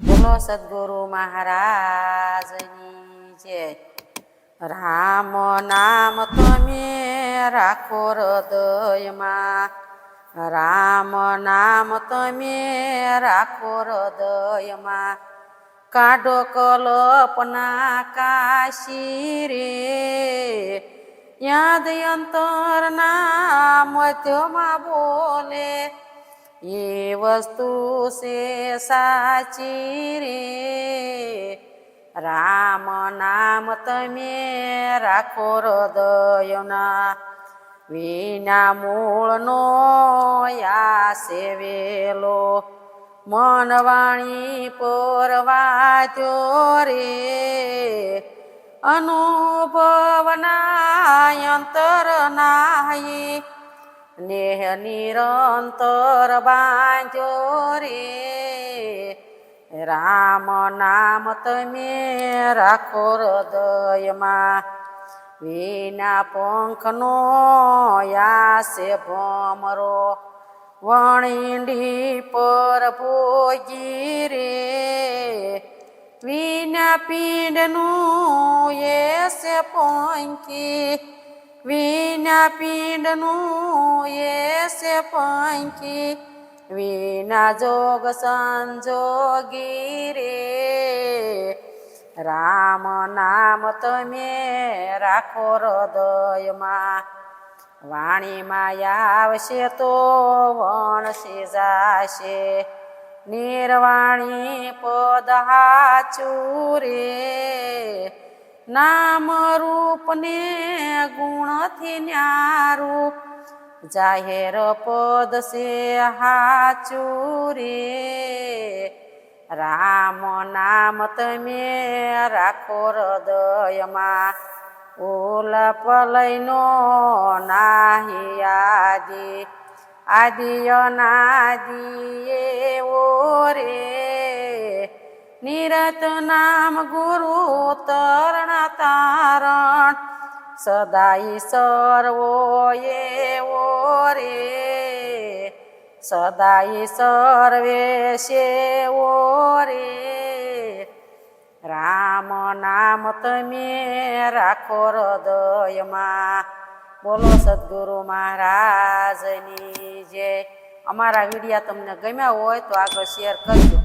બોલો સદગુરુ મહારાજની જય. રામ નામ તમે રાખો હૃદયમાં, રામ નામ તમે રાખો હૃદયમાં, કાઢો કલ્પના કાશી રે, યાદ અંતર ના મધ્યમાં બોલે, એ વસ્તુ છે સાચી રે. રામ નામ તમે રાખો હૃદયના, વિના મૂળનો યા સેવેલો, મન વાણી પરવાદ્યો રે, અનુભવના અંતર નાહી, નેહ નિરંતર બાંધ્યો રે. રામ નામ તમે રાખો હૃદયમાં, વિના પંખનો યાસે ભમરો, વણિંડી પર ભોગી રે, વિના પિંડનું એસે પંખી, વિના પિંડનું એસે પંખી, વિના જોગ સંજોગી રે. રામ નામ તમે રાખો હૃદયમાં, વાણીમાં આવશે તો વણસી જાશે, નિર્વાણી પદ હાચું રે, નામ રૂપને ગુણથી ન્યારું, જાહેર પદ છે હાચું રે. રામ નામ તમે રાખો હૃદયમાં, ઓલા પલયનો નાહી આદિ, આદિ અનાદિ એવો રે, નિરત નામ ગુરુ તરણ તારણ, સદાઈ સર્વો એવો રે, સદાઈ સર્વે સેવો રે. રામ નામ તમે રાખો હૃદયમાં. બોલો સદગુરુ મહારાજની જય. અમારા વિડીયા તમને ગમ્યા હોય તો આગળ શેર કરજો.